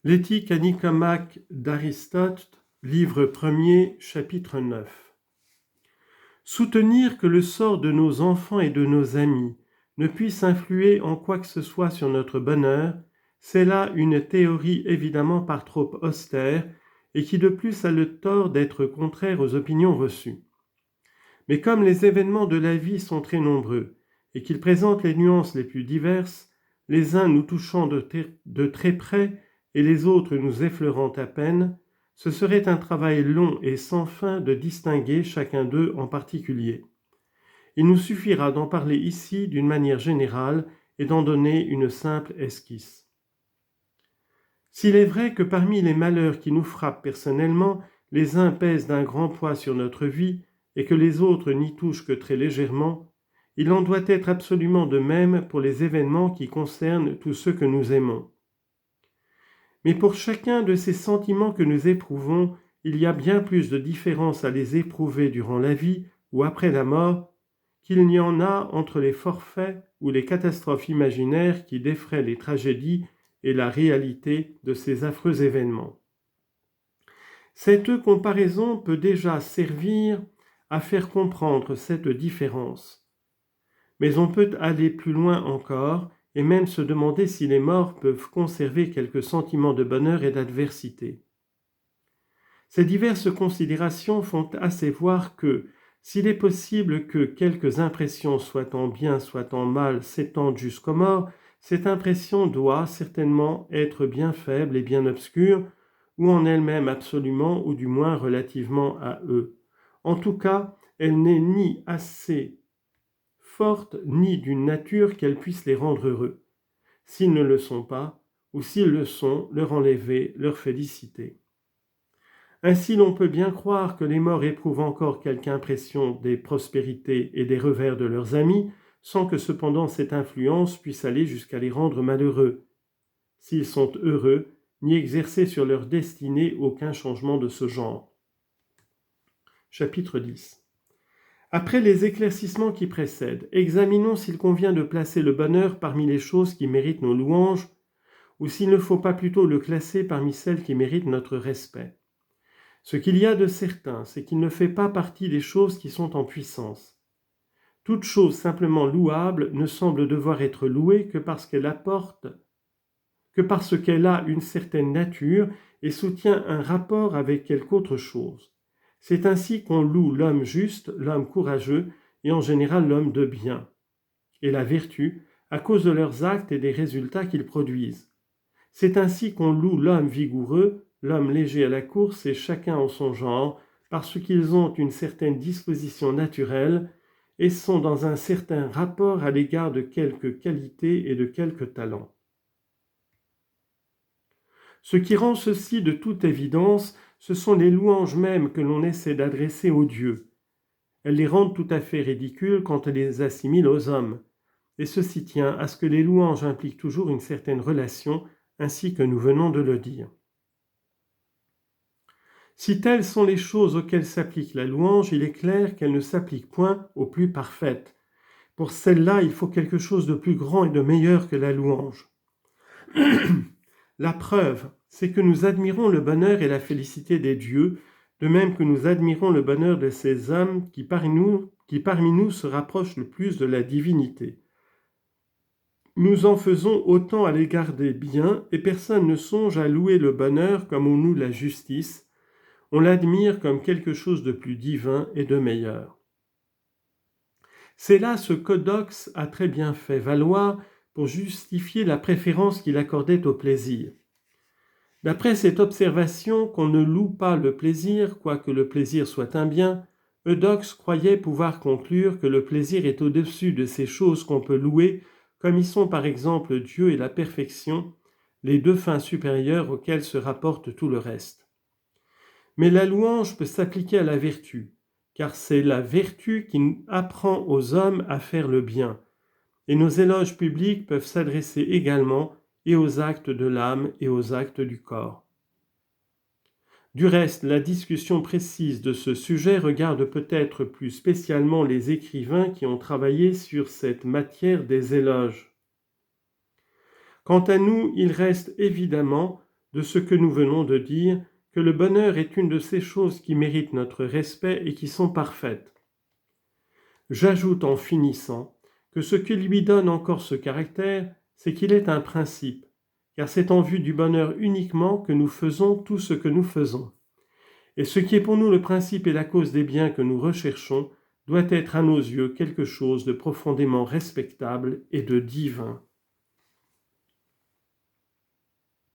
L'éthique à Nicomaque d'Aristote, livre 1er, chapitre 9. Soutenir que le sort de nos enfants et de nos amis ne puisse influer en quoi que ce soit sur notre bonheur, c'est là une théorie évidemment par trop austère et qui de plus a le tort d'être contraire aux opinions reçues. Mais comme les événements de la vie sont très nombreux et qu'ils présentent les nuances les plus diverses, les uns nous touchant de très près et les autres nous effleurant à peine, ce serait un travail long et sans fin de distinguer chacun d'eux en particulier. Il nous suffira d'en parler ici d'une manière générale et d'en donner une simple esquisse. S'il est vrai que parmi les malheurs qui nous frappent personnellement, les uns pèsent d'un grand poids sur notre vie et que les autres n'y touchent que très légèrement, il en doit être absolument de même pour les événements qui concernent tous ceux que nous aimons. Mais pour chacun de ces sentiments que nous éprouvons, il y a bien plus de différence à les éprouver durant la vie ou après la mort qu'il n'y en a entre les forfaits ou les catastrophes imaginaires qui défraient les tragédies et la réalité de ces affreux événements. Cette comparaison peut déjà servir à faire comprendre cette différence. Mais on peut aller plus loin encore et même se demander si les morts peuvent conserver quelques sentiments de bonheur et d'adversité. Ces diverses considérations font assez voir que, s'il est possible que quelques impressions, soit en bien, soit en mal, s'étendent jusqu'aux morts, cette impression doit certainement être bien faible et bien obscure, ou en elle-même absolument, ou du moins relativement à eux. En tout cas, elle n'est ni assez forte, ni d'une nature qu'elle puisse les rendre heureux. S'ils ne le sont pas, ou s'ils le sont, leur enlever leur félicité. Ainsi, l'on peut bien croire que les morts éprouvent encore quelque impression des prospérités et des revers de leurs amis, sans que cependant cette influence puisse aller jusqu'à les rendre malheureux. S'ils sont heureux, n'y exercer sur leur destinée aucun changement de ce genre. Chapitre 10. Après les éclaircissements qui précèdent, examinons s'il convient de placer le bonheur parmi les choses qui méritent nos louanges, ou s'il ne faut pas plutôt le classer parmi celles qui méritent notre respect. Ce qu'il y a de certain, c'est qu'il ne fait pas partie des choses qui sont en puissance. Toute chose simplement louable ne semble devoir être louée que parce qu'elle a une certaine nature et soutient un rapport avec quelque autre chose. C'est ainsi qu'on loue l'homme juste, l'homme courageux et en général l'homme de bien, et la vertu à cause de leurs actes et des résultats qu'ils produisent. C'est ainsi qu'on loue l'homme vigoureux, l'homme léger à la course et chacun en son genre, parce qu'ils ont une certaine disposition naturelle et sont dans un certain rapport à l'égard de quelques qualités et de quelques talents. Ce qui rend ceci de toute évidence, ce sont les louanges mêmes que l'on essaie d'adresser aux dieux. Elles les rendent tout à fait ridicules quand on les assimile aux hommes, et ceci tient à ce que les louanges impliquent toujours une certaine relation, ainsi que nous venons de le dire. Si telles sont les choses auxquelles s'applique la louange, il est clair qu'elle ne s'applique point aux plus parfaites. Pour celle-là, il faut quelque chose de plus grand et de meilleur que la louange. La preuve, c'est que nous admirons le bonheur et la félicité des dieux, de même que nous admirons le bonheur de ces hommes qui parmi nous se rapprochent le plus de la divinité. Nous en faisons autant à l'égard des biens, et personne ne songe à louer le bonheur comme on loue la justice. On l'admire comme quelque chose de plus divin et de meilleur. C'est là ce qu'Eudoxe a très bien fait valoir pour justifier la préférence qu'il accordait au plaisir. D'après cette observation qu'on ne loue pas le plaisir, quoique le plaisir soit un bien, Eudoxe croyait pouvoir conclure que le plaisir est au-dessus de ces choses qu'on peut louer, comme y sont par exemple Dieu et la perfection, les deux fins supérieures auxquelles se rapporte tout le reste. Mais la louange peut s'appliquer à la vertu, car c'est la vertu qui apprend aux hommes à faire le bien, et nos éloges publics peuvent s'adresser également et aux actes de l'âme et aux actes du corps. Du reste, la discussion précise de ce sujet regarde peut-être plus spécialement les écrivains qui ont travaillé sur cette matière des éloges. Quant à nous, il reste évidemment de ce que nous venons de dire que le bonheur est une de ces choses qui méritent notre respect et qui sont parfaites. J'ajoute en finissant que ce qui lui donne encore ce caractère, c'est qu'il est un principe, car c'est en vue du bonheur uniquement que nous faisons tout ce que nous faisons. Et ce qui est pour nous le principe et la cause des biens que nous recherchons doit être à nos yeux quelque chose de profondément respectable et de divin.